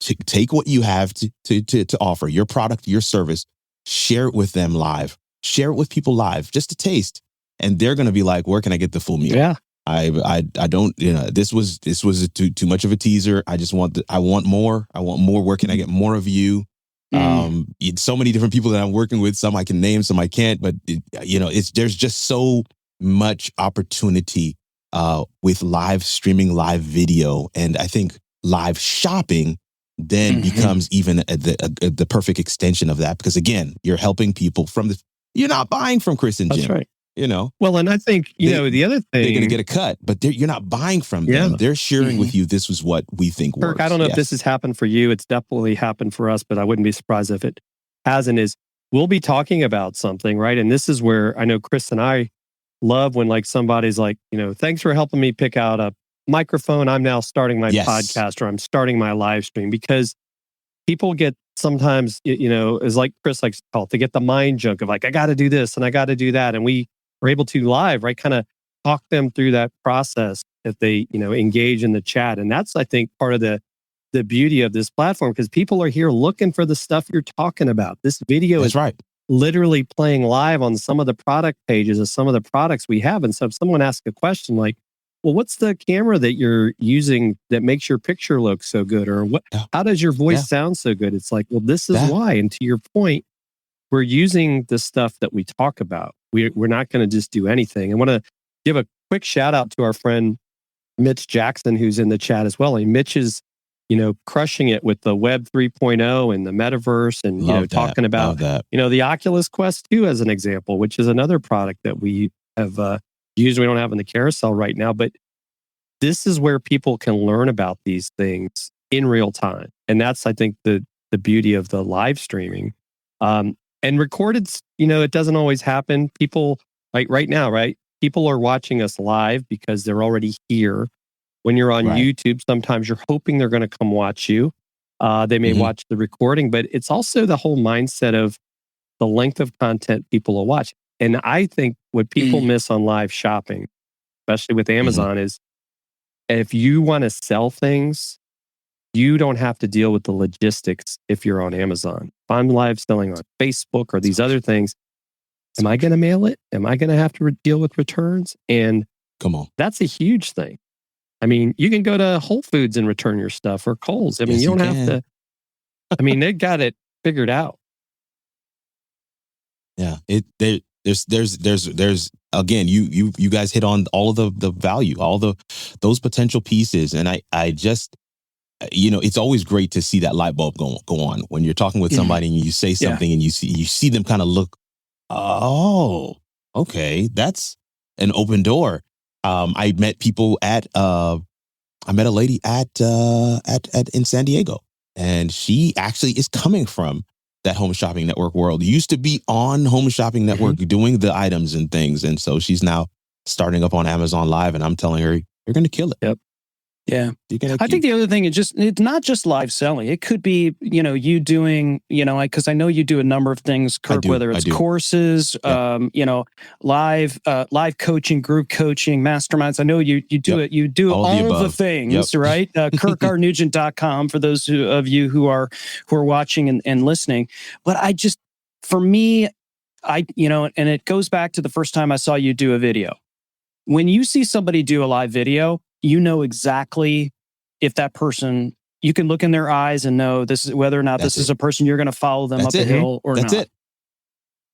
take what you have to offer, your product, your service, share it with them live, share it with people live, just a taste. And they're going to be like, where can I get the full meal? Yeah. I don't, this was too much of a teaser. I want more. I want more. Where can I get more of you? So many different people that I'm working with, some I can name, some I can't, but there's just so much opportunity with live streaming, live video. And I think live shopping then becomes even the perfect extension of that, because again, you're helping people you're not buying from Chris and Jim. That's right. Well, and I think, the other thing, they're going to get a cut, but you're not buying from them. They're sharing with you, this is what we think works. Kirk, I don't know if this has happened for you. It's definitely happened for us, but I wouldn't be surprised if it hasn't. We'll be talking about something, right? And this is where I know Chris and I love when somebody's like, thanks for helping me pick out a microphone. I'm now starting my podcast, or I'm starting my live stream, because people get sometimes, is like Chris likes to call it, they get the mind junk of like, I got to do this and I got to do that. And we are able to live, right, kind of talk them through that process if they, engage in the chat. And that's, I think, part of the beauty of this platform, because people are here looking for the stuff you're talking about. This video is literally playing live on some of the product pages of some of the products we have. And so if someone asks a question like, well, what's the camera that you're using that makes your picture look so good? Or how does your voice sound so good? It's like, well, this is why. And to your point, we're using the stuff that we talk about. We're not going to just do anything. I want to give a quick shout out to our friend, Mitch Jackson, who's in the chat as well. And Mitch is, crushing it with the Web 3.0 and the metaverse and, talking about, the Oculus Quest 2 as an example, which is another product that we have used. We don't have in the carousel right now, but this is where people can learn about these things in real time. And that's, I think, the beauty of the live streaming. And recorded, it doesn't always happen. People, like right now, right? People are watching us live because they're already here. When you're on YouTube, sometimes you're hoping they're going to come watch you. They may watch the recording, but it's also the whole mindset of the length of content people will watch. And I think what people miss on live shopping, especially with Amazon, is if you want to sell things, you don't have to deal with the logistics if you're on Amazon. If I'm live selling on Facebook or these other things, am I going to mail it? Am I going to have to deal with returns? And that's a huge thing. I mean, you can go to Whole Foods and return your stuff, or Kohl's. I mean, you don't have to. I mean, they got it figured out. Yeah, there's again, you guys hit on all of the value, all those potential pieces, and I just, it's always great to see that light bulb go on when you're talking with somebody and you say something and you see them kind of look, oh, okay, that's an open door. I met people I met a lady at in San Diego, and she actually is coming from that Home Shopping Network world. Used to be on Home Shopping Network doing the items and things. And so she's now starting up on Amazon Live, and I'm telling her, you're going to kill it. Yep. Yeah. I think the other thing is it's not just live selling. It could be, you doing, because I know you do a number of things, Kirk, whether it's courses, live coaching, group coaching, masterminds. I know you do it. You do all of the things, right? KirkRNugent.com for those of you who are watching and listening. But for me, and it goes back to the first time I saw you do a video. When you see somebody do a live video, you know exactly if that person, you can look in their eyes and know this is whether or not this is a person you're going to follow them up a hill or not. That's it.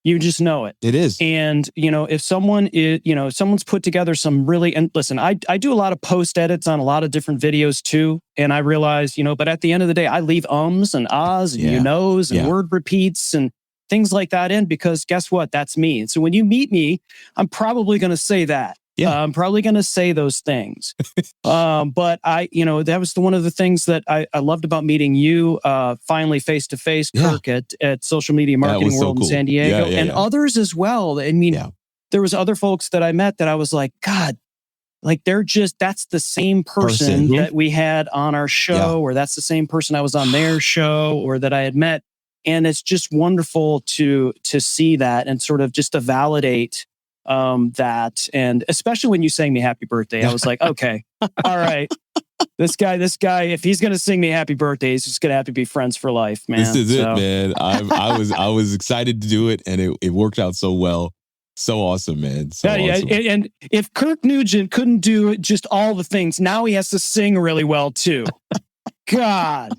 You just know it. It is. And, if someone is, someone's put together some really, and listen, I do a lot of post edits on a lot of different videos too. And I realize, but at the end of the day, I leave ums and ahs and and word repeats and things like that in, because guess what? That's me. And so when you meet me, I'm probably going to say that. Yeah, I'm probably going to say those things. But that was one of the things that I loved about meeting you finally face to face, Kirk, at Social Media Marketing World in San Diego, and others as well. I mean, there was other folks that I met that I was like, God, like that's the same person that we had on our show, or that's the same person I was on their show, or that I had met. And it's just wonderful to see that and sort of just to validate that. And especially when you sang me happy birthday, I was like, okay, all right, this guy, if he's going to sing me happy birthday, he's just going to have to be friends for life, man. This is it, man. I was excited to do it, and it worked out so well. So awesome, man. So awesome. And if Kirk Nugent couldn't do just all the things, now he has to sing really well too. God.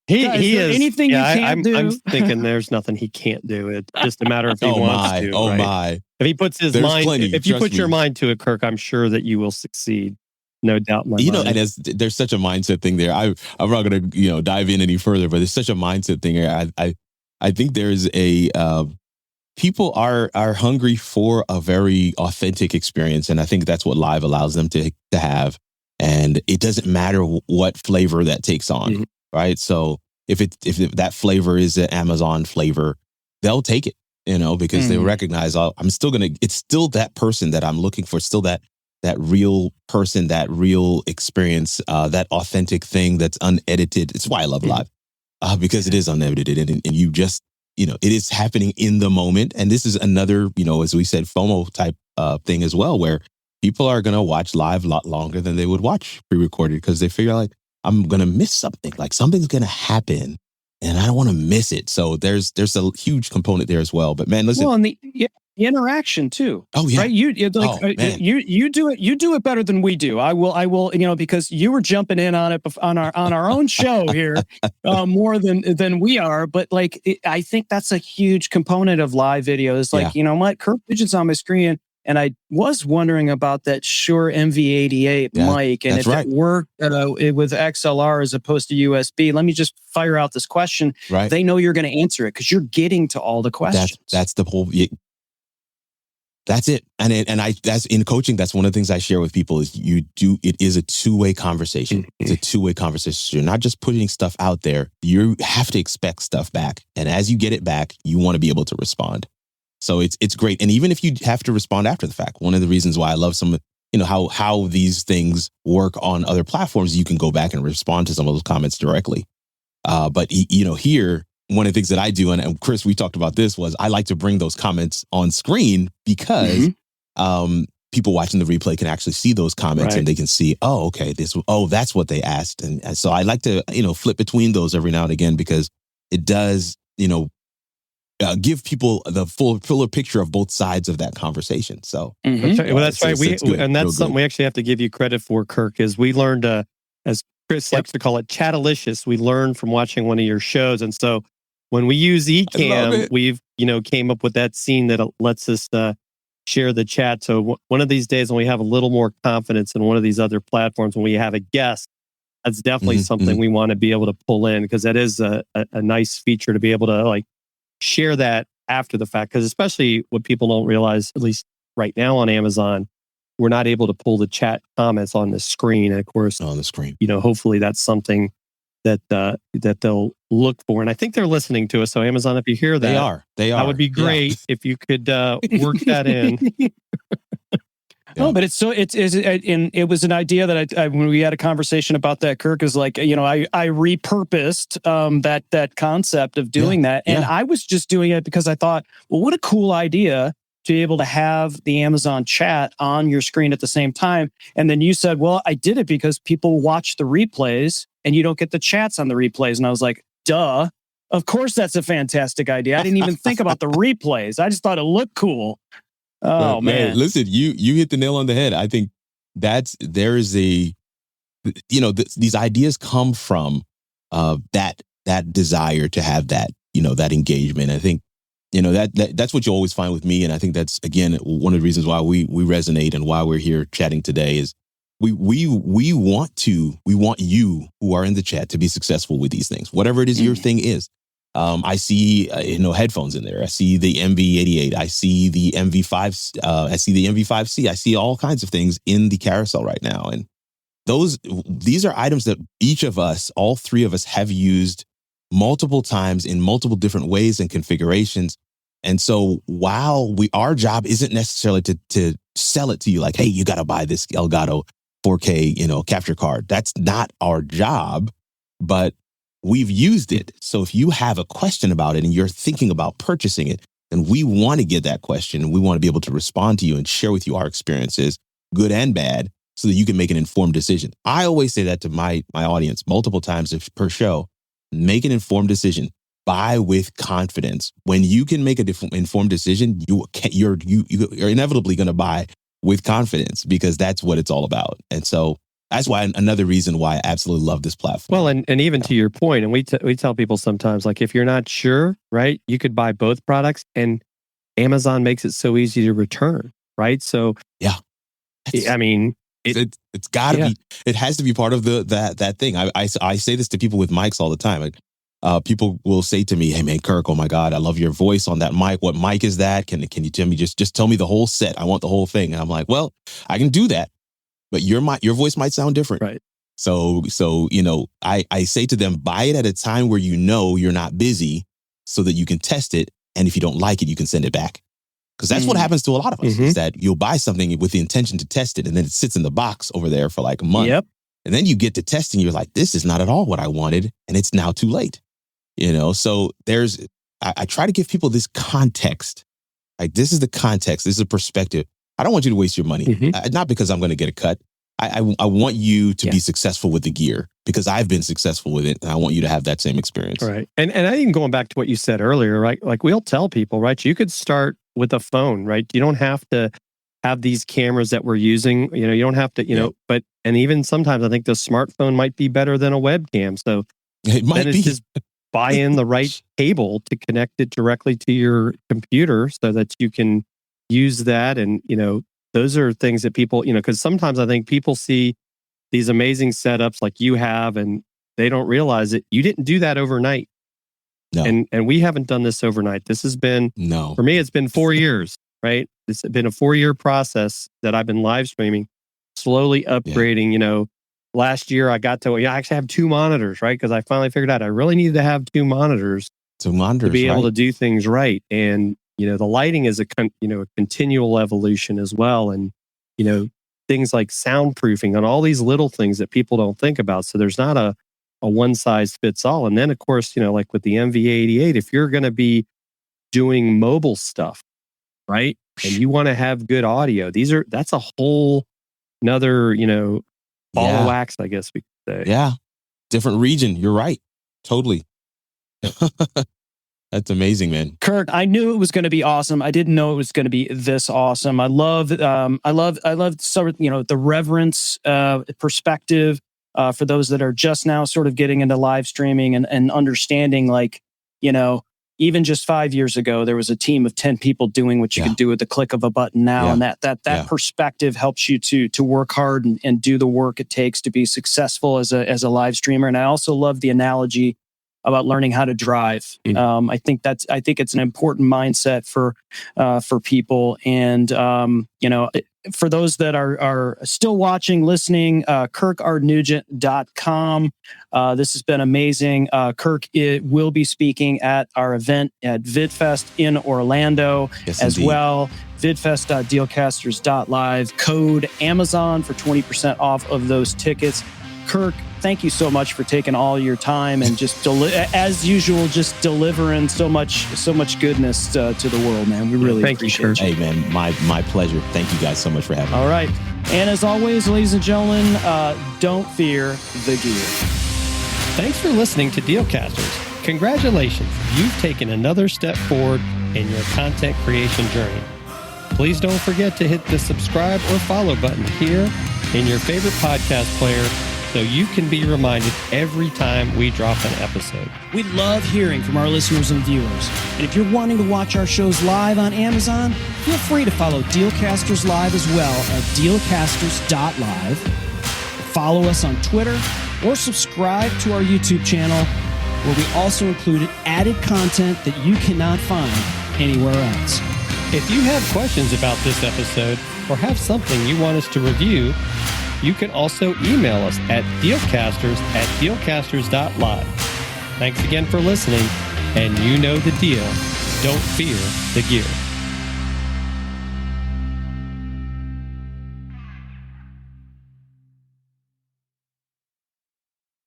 He is anything you can't do. I'm thinking there's nothing he can't do. It's just a matter of if he wants to. My! If he puts his mind, if you put your mind to it, Kirk, I'm sure that you will succeed. No doubt in my mind. And there's such a mindset thing there. I'm not going to dive in any further, but there's such a mindset thing here. I think there's people are hungry for a very authentic experience, and I think that's what live allows them to have. And it doesn't matter what flavor that takes on. Right. So if that flavor is an Amazon flavor, they'll take it, because they recognize it's still that person that I'm looking for, still that real person, that real experience, that authentic thing that's unedited. It's why I love live, because it is unedited and you just, it is happening in the moment. And this is another, as we said, FOMO type thing as well, where people are going to watch live a lot longer than they would watch pre-recorded because they figure like, I'm going to miss something, like something's going to happen and I don't want to miss it. So there's a huge component there as well. But man, listen. Well, and the interaction too. Oh yeah. Right. You do it better than we do. I will, because you were jumping in on it on our own show here more than we are. But I think that's a huge component of live video. It's like, you know what, Kirk Nugent's on my screen. And I was wondering about that Shure MV88 mic, and if it worked with XLR as opposed to USB. Let me just fire out this question. Right. They know you're going to answer it because you're getting to all the questions. That's the whole. That's it. And that's in coaching. That's one of the things I share with people is it is a two-way conversation. It's a two-way conversation. So you're not just putting stuff out there. You have to expect stuff back, and as you get it back, you want to be able to respond. So it's great. And even if you have to respond after the fact, one of the reasons why I love how these things work on other platforms, you can go back and respond to some of those comments directly. But here, one of the things that I do, and Chris, we talked about this, was I like to bring those comments on screen because people watching the replay can actually see those comments and they can see, that's what they asked. And so I like to, flip between those every now and again because it does, give people the fuller picture of both sides of that conversation. So that's right. Well, that's right. That's something we actually have to give you credit for, Kirk, is we learned, as Chris likes to call it, chatalicious. We learned from watching one of your shows. And so when we use eCam, we've, came up with that scene that lets us share the chat. So one of these days when we have a little more confidence in one of these other platforms, when we have a guest, that's definitely something we want to be able to pull in, because that is a nice feature to be able to share that after the fact. Because especially what people don't realize, at least right now on Amazon, we're not able to pull the chat comments on the screen. And of course, on the screen, hopefully that's something that they'll look for. And I think they're listening to us. So Amazon, if you hear that, they are. That would be great if you could work that in. No, but it was an idea that I when we had a conversation about that, Kirk, is I repurposed that concept of doing that. And I was just doing it because I thought, well, what a cool idea to be able to have the Amazon chat on your screen at the same time. And then you said, well, I did it because people watch the replays and you don't get the chats on the replays. And I was like, duh, of course that's a fantastic idea. I didn't even think about the replays. I just thought it looked cool. Oh, man. Listen, you hit the nail on the head. I think these ideas come from that desire to have that, that engagement. I think, that's what you always find with me. And I think that's, again, one of the reasons why we resonate and why we're here chatting today is we want you who are in the chat to be successful with these things, whatever it is your thing is. I see, headphones in there. I see the MV88. I see the MV5. I see the MV5C. I see all kinds of things in the carousel right now. And these are items that each of us, all three of us, have used multiple times in multiple different ways and configurations. And so while our job isn't necessarily to sell it to you like, hey, you got to buy this Elgato 4K, capture card. That's not our job, but we've used it. So if you have a question about it and you're thinking about purchasing it, then we want to get that question and we want to be able to respond to you and share with you our experiences, good and bad, so that you can make an informed decision. I always say that to my audience multiple times per show. Make an informed decision. Buy with confidence. When you can make an informed decision, you're inevitably going to buy with confidence, because that's what it's all about. And so that's why another reason why I absolutely love this platform. Well, and even to your point, and we tell people sometimes, if you're not sure, right, you could buy both products, and Amazon makes it so easy to return, right? So yeah, I mean, it's got to be. It has to be part of that thing. I say this to people with mics all the time. People will say to me, "Hey man, Kirk, oh my God, I love your voice on that mic. What mic is that? Can you tell me just tell me the whole set? I want the whole thing." And I'm like, well, I can do that, but your voice might sound different, right? So I say to them, buy it at a time where you're not busy, so that you can test it, and if you don't like it, you can send it back. Because that's what happens to a lot of us, is that you'll buy something with the intention to test it, and then it sits in the box over there for like a month. Yep. And then you get to testing, you're like, this is not at all what I wanted, and it's now too late. So I try to give people this context. Like, this is the context. This is a perspective. I don't want you to waste your money. Not because I'm going to get a cut. I want you to be successful with the gear because I've been successful with it, and I want you to have that same experience. Right. And I think going back to what you said earlier, right? Like we'll tell people, right? You could start with a phone, right? You don't have to have these cameras that we're using. You don't have to, know, and even sometimes I think the smartphone might be better than a webcam. So it might be. Just buy in the right cable to connect it directly to your computer so that you can use that. And, those are things that people, because sometimes I think people see these amazing setups like you have, and they don't realize that you didn't do that overnight. No. And we haven't done this overnight. This has been, for me, it's been 4 years, right? It's been a 4-year process that I've been live streaming, slowly upgrading. Last year I got to, I actually have 2 monitors, right? Because I finally figured out I really needed to have 2 monitors to be able to do things right. And, the lighting is a continual evolution as well. And, things like soundproofing and all these little things that people don't think about. So there's not a one size fits all. And then of course, like with the MV88, if you're going to be doing mobile stuff, right? And you want to have good audio, that's a whole another, ball of wax, I guess we could say. Yeah. Different region. You're right. Totally. That's amazing, man. Kirk, I knew it was going to be awesome. I didn't know it was going to be this awesome. I love sort of, the reverence perspective for those that are just now sort of getting into live streaming and understanding, like, even just 5 years ago, there was a team of 10 people doing what you can do with the click of a button now. And that perspective helps you to work hard and do the work it takes to be successful as a live streamer. And I also love the analogy about learning how to drive. I think it's an important mindset for people. And, for those that are still watching, listening, KirkRNugent.com. This has been amazing. Kirk will be speaking at our event at VidFest in Orlando as well. vidfest.dealcasters.live. Code Amazon for 20% off of those tickets. Kirk, thank you so much for taking all your time and just as usual, just delivering so much goodness to the world, man. We really appreciate you. Hey, man, my pleasure. Thank you guys so much for having me. All right. And as always, ladies and gentlemen, don't fear the gear. Thanks for listening to Dealcasters. Congratulations. You've taken another step forward in your content creation journey. Please don't forget to hit the subscribe or follow button here in your favorite podcast player so you can be reminded every time we drop an episode. We love hearing from our listeners and viewers. And if you're wanting to watch our shows live on Amazon, feel free to follow Dealcasters Live as well at dealcasters.live. Follow us on Twitter or subscribe to our YouTube channel, where we also included added content that you cannot find anywhere else. If you have questions about this episode or have something you want us to review, you can also email us at dealcasters@dealcasters.live. Thanks again for listening, and you know the deal. Don't fear the gear.